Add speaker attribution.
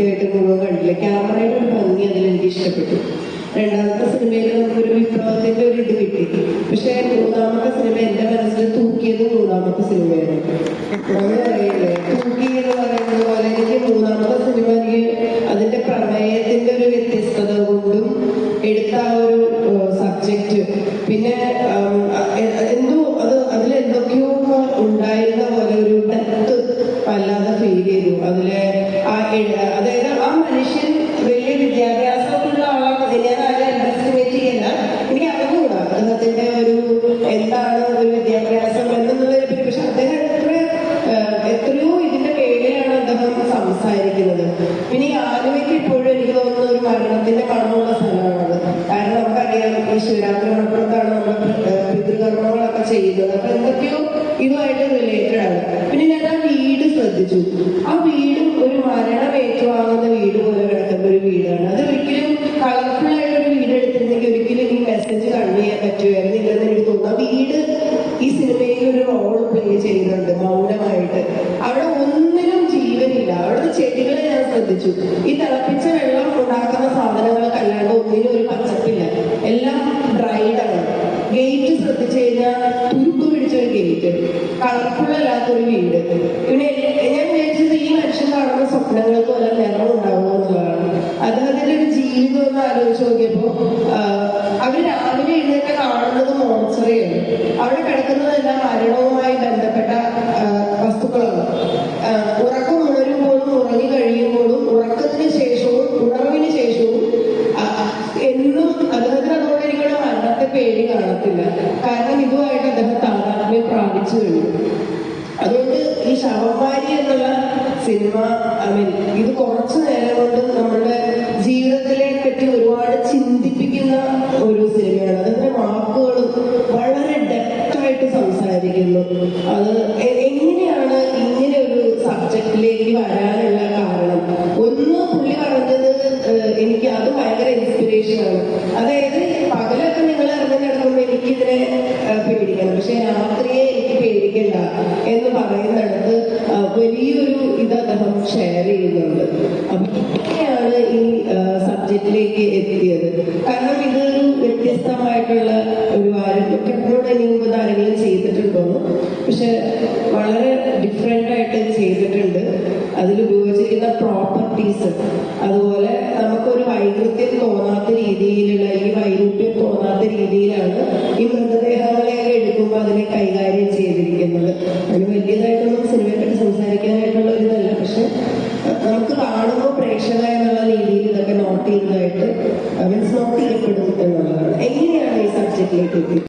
Speaker 1: കൃത്യമായിട്ട് മുഴുവൻ കണ്ടില്ല. ക്യാമറയുടെ ഒരു ഭംഗി അതിലെനിക്ക് ഇഷ്ടപ്പെട്ടു. രണ്ടാമത്തെ സിനിമയിൽ നമുക്കൊരു വിപ്ലവത്തിന്റെ ഒരു ഇത് കിട്ടി. പക്ഷെ മൂന്നാമത്തെ സിനിമ എന്റെ മനസ്സിൽ തൂക്കിയത് മൂന്നാമത്തെ സിനിമയാണ്. അങ്ങനെ പറയില്ലേ, തൂക്കി എന്ന് പറയുന്നത് പോലെ എനിക്ക് മൂന്നാമത്തെ സിനിമ എനിക്ക് അതിന്റെ പ്രമേയത്തിന്റെ ഒരു വ്യത്യസ്തത കൊണ്ടും എടുത്ത ആ ഒരു സബ്ജക്റ്റ്, പിന്നെ എന്തോ അതിലെന്തൊക്കെയോ ഉണ്ടായിരുന്ന പോലെ ഒരു ഡെപ്ത് വല്ലാതെ ഫീൽ ചെയ്തു. അതായത് ആ മനുഷ്യൻ വലിയ വിദ്യാഭ്യാസമൊക്കെയുള്ള ആളാണ്. ഞാൻ ആരെ അണ്ടർഎസ്റ്റിമേറ്റ് ചെയ്യല്ല, എനിക്ക് അറിഞ്ഞുകൂടാ അദ്ദേഹത്തിന്റെ ഒരു എന്താണ് ഒരു വിദ്യാഭ്യാസം എന്നുള്ളതിനെ പറ്റി. പക്ഷെ അദ്ദേഹം എത്രയോ ഇതിന്റെ പേരിലാണ് അദ്ദേഹം സംസാരിക്കുന്നത്. പിന്നെ ഈ ആലുവയ്ക്ക് ഇപ്പോഴും എനിക്ക് തോന്നുന്ന ഒരു മരണത്തിന്റെ മണമുള്ള സ്ഥലമാണത്. കാരണം നമുക്കറിയാം ഈ ശിവരാത്രി മണപ്പുറത്താണ് നമ്മൾ പിതൃകർമ്മങ്ങളൊക്കെ ചെയ്യുന്നത്. അപ്പൊ എന്തൊക്കെയോ ഇതുമായിട്ട് റിലേറ്റഡ് ആണ്. പിന്നെ ഞാൻ ആ വീട് ശ്രദ്ധിച്ചു. ആ വീടും ഒരു മരണം ഏറ്റുവാങ്ങുന്ന വീട് പോലെ കിടക്കുന്ന ഒരു വീടാണ്. അത് ഒരിക്കലും കളർഫുൾ ആയിട്ടൊരു വീട് എടുത്തിരുന്നെങ്കിൽ ഒരിക്കലും ഈ മെസ്സേജ് കൺവേ ചെയ്യാൻ പറ്റുമായിരുന്നില്ലെന്ന് എനിക്ക് തോന്നുന്നു. ആ വീട് ഈ സിനിമയിൽ ഒരു റോൾ പ്ലേ ചെയ്യുന്നുണ്ട് മൗനമായിട്ട്. അവിടെ ഒന്നിനും ജീവനില്ല. അവിടുത്തെ ചെടികളെ ഞാൻ ശ്രദ്ധിച്ചു. ഈ തിളപ്പിച്ച വെള്ളം ഉണ്ടാക്കുന്ന സാധനങ്ങൾക്കല്ലാണ്ട് ഒന്നിനും ഒരു പച്ചപ്പില്ല, എല്ലാം ഡ്രൈഡാണ്. ഗേറ്റ് ശ്രദ്ധിച്ചു കഴിഞ്ഞാൽ തുരുക്ക് പിടിച്ചൊരു ഗേറ്റ്, കളർഫുൾ അല്ലാത്തൊരു വീട്. പിന്നെ ഞാൻ വിചാരിച്ചത് ഈ മനുഷ്യൻ കാണുന്ന സ്വപ്നങ്ങൾക്ക് വല്ല നിറം ഉണ്ടാവുക എന്നുള്ളതാണ്. അദ്ദേഹത്തിന്റെ ഒരു ജീവിതം ഒന്ന് ആലോചിച്ച് നോക്കിയപ്പോ അവര് രാവിലെ എഴുന്നേറ്റ് കാണുന്നത് മോർച്ചറിയാണ്. അവിടെ കിടക്കുന്നതെല്ലാം മരണവുമായി ബന്ധപ്പെട്ട വസ്തുക്കളാണ്. ഉറക്കം ഉണരുമ്പോഴും ഉറങ്ങി കഴിയുമ്പോഴും ഉറക്കത്തിന് ശേഷവും ഉണർവിന് ശേഷവും എന്നും അദ്ദേഹത്തിന് അതുകൊണ്ട് എനിക്കുള്ള മരണത്തെ പേടി കാണത്തില്ല. കാരണം ഇതുമായിട്ട് അദ്ദേഹം താതാത്മ്യം പ്രാപിച്ചു കഴിഞ്ഞു. അതുകൊണ്ട് ഈ ശവമാരി എന്നുള്ള സിനിമ ഇത് കുറച്ചു നേരം കൊണ്ട് നമ്മുടെ ജീവിതത്തിലെ പറ്റി ഒരുപാട് ചിന്തിപ്പിക്കുന്ന ഒരു സിനിമയാണ്. അതിന്റെ വാക്കുകളും വളരെ ഡെപ്തായിട്ട് സംസാരിക്കുന്നു. അത് എങ്ങനെയാണ് ഇങ്ങനെ ഒരു സബ്ജക്റ്റിലേക്ക് വരാനുള്ള കാരണം? ഒന്ന് പുള്ളി പറഞ്ഞത് എനിക്ക് അത് ഭയങ്കര ഇൻസ്പിറേഷനാണ്. അതായത് പകലൊക്കെ നിങ്ങൾ ഇറങ്ങി നടക്കുമ്പോൾ എനിക്കിതിനെ പേടിക്കണം, പക്ഷെ രാത്രിയെ എനിക്ക് പേടിക്കണ്ട എന്ന് പറയുന്നിടത്ത് വലിയൊരു ഇത് അദ്ദേഹം ഷെയർ ചെയ്യുന്നുണ്ട്. അപ്പൊ ഇങ്ങനെയാണ് ഈ സബ്ജക്റ്റിലേക്ക് എത്തിയത്. കാരണം ഇതൊരു വ്യത്യസ്തമായിട്ടുള്ള ഒരു ആരോഗ്യത്തോടെ ഇനി മുമ്പ് ആരെങ്കിലും ചെയ്തിട്ടുണ്ടോ, പക്ഷെ വളരെ ഡിഫറെന്റ് ആയിട്ട് ചെയ്തിട്ടുണ്ട്. അതിൽ ഉപയോഗിച്ചിരിക്കുന്ന പ്രോപ്പർട്ടീസ്, അതുപോലെ നമുക്കൊരു വൈകൃത്യം തോന്നാത്ത രീതിയിലുള്ള, ഈ വൈരൂപ്യം തോന്നാത്ത രീതിയിലാണ് ഈ മൃതദേഹങ്ങളെ എടുക്കുമ്പോൾ അതിനെ കൈകാര്യം ചെയ്തിരിക്കുന്നത്. അതിന് വലിയതായിട്ടൊന്നും സിനിമയെ പറ്റി സംസാരിക്കാനായിട്ടുള്ള ഒരിതല്ല, പക്ഷെ നമുക്ക് കാണുമ്പോൾ പ്രേക്ഷക എന്നുള്ള രീതിയിൽ ഇതൊക്കെ നോട്ട് ചെയ്തതായിട്ട് നോട്ട് ചെയ്യപ്പെടും എന്നുള്ളത്.